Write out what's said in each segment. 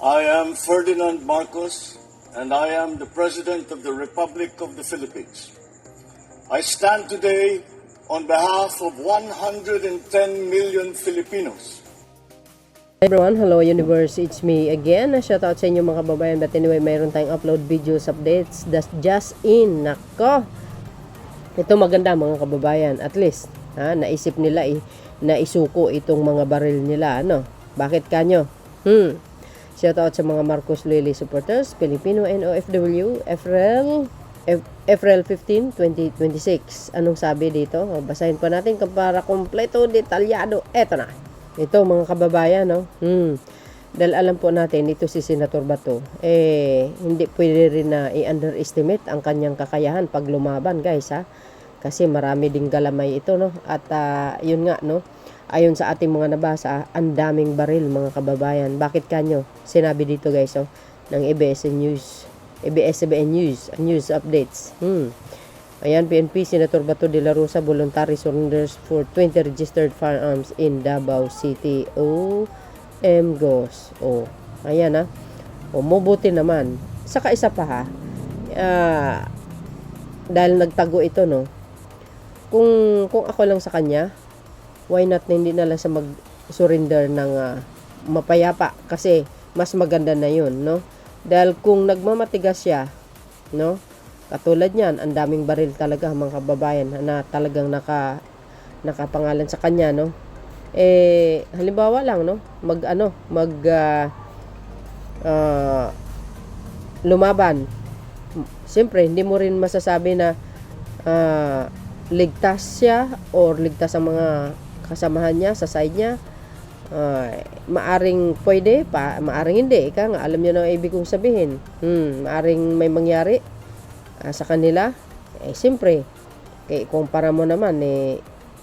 I am Ferdinand Marcos, and I am the President of the Republic of the Philippines. I stand today on behalf of 110 million Filipinos. Everyone, hello universe, it's me again. Shoutout sa inyo mga kababayan. But anyway, mayroon tayong upload videos, updates. That's just in. Nako, ito maganda mga kababayan. At least, naisip nila na isuko itong mga baril nila. Ano? Bakit kanyo? Shoutout sa mga Marcos Lily supporters, Filipino and OFW, April 15, 2026. Anong sabi dito? Basahin pa natin para kompleto, detalyado. Eto na. Ito mga kababayan, no? Dahil alam po natin, ito si Senator Bato, hindi pwede rin na i-underestimate ang kanyang kakayahan pag lumaban, guys, ha? Kasi marami ding galamay ito, no? At yun nga, no? Ayon sa ating mga nabasa, ang daming baril mga kababayan. Bakit kanyo? Sinabi dito guys, ng ABS-CBN News updates. Ayan, PNP, Senator Bato de la Rosa, voluntary surrenders for 20 registered firearms in Davao City. OMGOS. Ayan mabuti naman. Saka isa pa dahil nagtago ito, no? Kung ako lang sa kanya, why not na hindi na lang sa mag-surrender ng mapayapa, kasi mas maganda na yun, no? Dahil kung nagmamatigas siya, no? Katulad niyan, ang daming baril talaga mga kababayan na talagang nakapangalan sa kanya, no? Halimbawa lang, no? Lumaban. Siyempre, hindi mo rin masasabi na ligtas siya or ligtas ang mga kasamahan niya sa side niya. Maaring pwede pa, maaring hindi. Ika nga, alam niyo na ang ibig kong sabihin. Maaring may mangyari sa kanila. Siyempre, kumpara mo naman,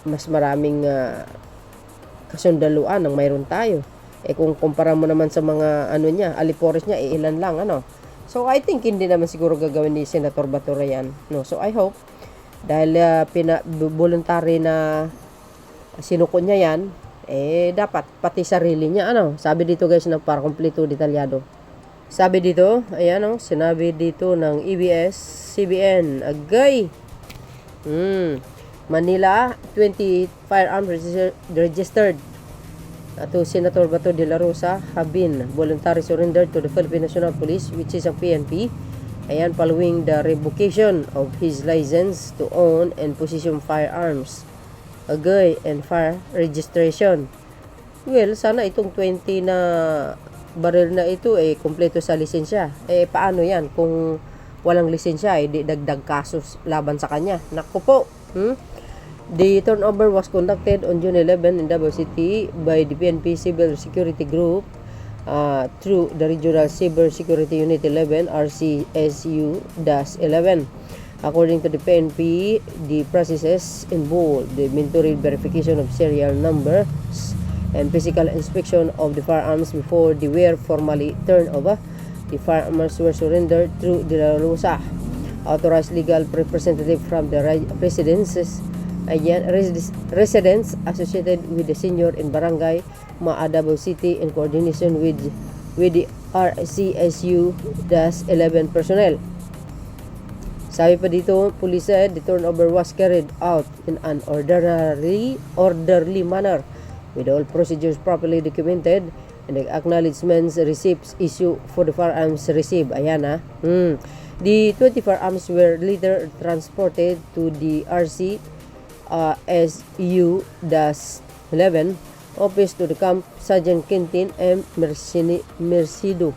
mas maraming kasundaluan ang mayroon tayo. Kung kumpara mo naman sa mga niya, alipores niya, ilan lang, ano. So, I think hindi naman siguro gagawin ni Senator Bato yan. No? So, I hope, dahil voluntary na sinuko niya yan, dapat pati sarili niya, sabi dito guys, na para kompleto, detalyado. Sabi dito, ayan, sinabi dito ng ABS-CBN, agay, Manila, 20 firearms registered to Senator Bato de la Rosa have been voluntary surrendered to the Philippine National Police, which is ang PNP. Ayan, following the revocation of his license to own and possession firearms, and fire registration. Well, sana itong 20 na baril na ito kompleto sa lisensya. Paano yan kung walang lisensya, di dagdag kasos laban sa kanya? Naku po. The turnover was conducted on June 11 in Davao City by the PNP Civil Security Group through the Regional Cyber Security Unit 11, RCSU-11. According to the PNP, the processes involve the inventory, verification of serial numbers, and physical inspection of the firearms before they were formally turned over. The firearms were surrendered through De La Rosa, authorized legal representative from the residences associated with the senior in Barangay Davao City in coordination with the RCSU-11 personnel. Sabi pa dito, police said the turnover was carried out in an orderly manner with all procedures properly documented and the acknowledgements receipts issue for the firearms received. Ayan The 20 firearms were later transported to the RCSU-11 office to the Camp Sergeant Quintin M. Mercido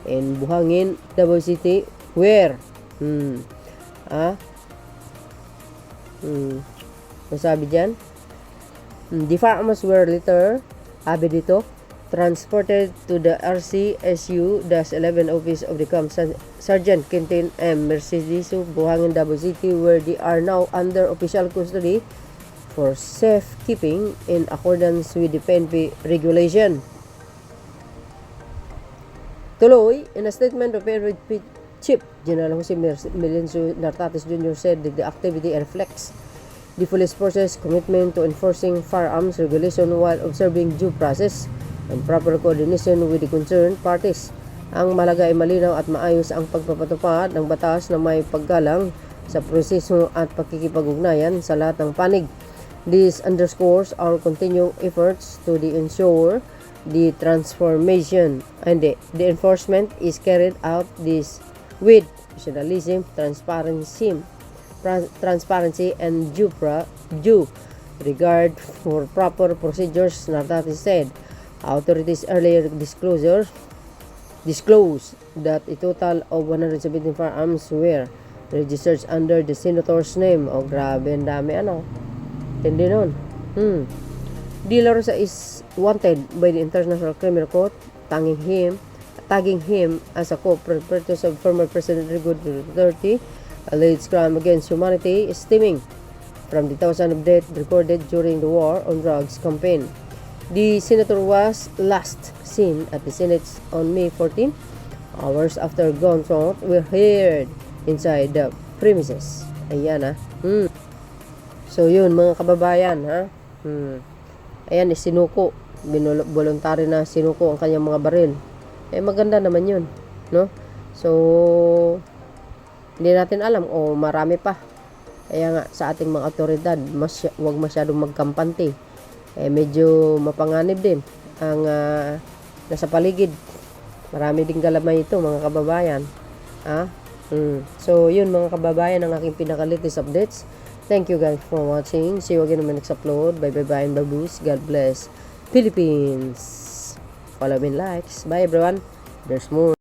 in Buhangin, Davao City, where masabi dyan, the firearms were later, transported to the RCSU-11 office of the Camp Sergeant Quintin M. Mercido, Buhangin, Davao City, where they are now under official custody for safekeeping in accordance with the PNP regulation. Tuloy, in a statement of PNP Chief General Jose Melencio Nartates Jr. said that the activity reflects the police force's commitment to enforcing firearms regulation while observing due process and proper coordination with the concerned parties. Ang mahalaga ay malinaw at maayos ang pagpapatupad ng batas na may paggalang sa proseso at pakikipag-ugnayan sa lahat ng panig. This underscores our continuing efforts to ensure the transformation and the enforcement is carried out this with professionalism, transparency and due regard for proper procedures. Nartati said, authorities earlier disclosed that a total of 117 firearms were registered under the senator's name. Oh, grabe, ang dami, ano. Tindi nun. De La Rosa is wanted by the International Criminal Court, tagging him as a co-perpetrator of former President Rodrigo Duterte alleged crime against humanity stemming from the thousands of deaths recorded during the war on drugs campaign. The senator was last seen at the Senate on May 14, hours after gunshots were heard inside the premises. Ayan, ha. So yun, mga kababayan, ha. Ayan, sinuko. Voluntary na sinuko ang kanyang mga baril. Maganda naman yun, no? So, hindi natin alam o marami pa. Kaya nga, sa ating mga otoridad, huwag masyadong magkampante. Medyo mapanganib din ang nasa paligid. Marami din galamay ito, mga kababayan. So, yun mga kababayan, ang aking pinaka-latest updates. Thank you guys for watching. See you again on my next upload. Bye bye and baboos. God bless Philippines. Follow me and likes. Bye everyone. There's more.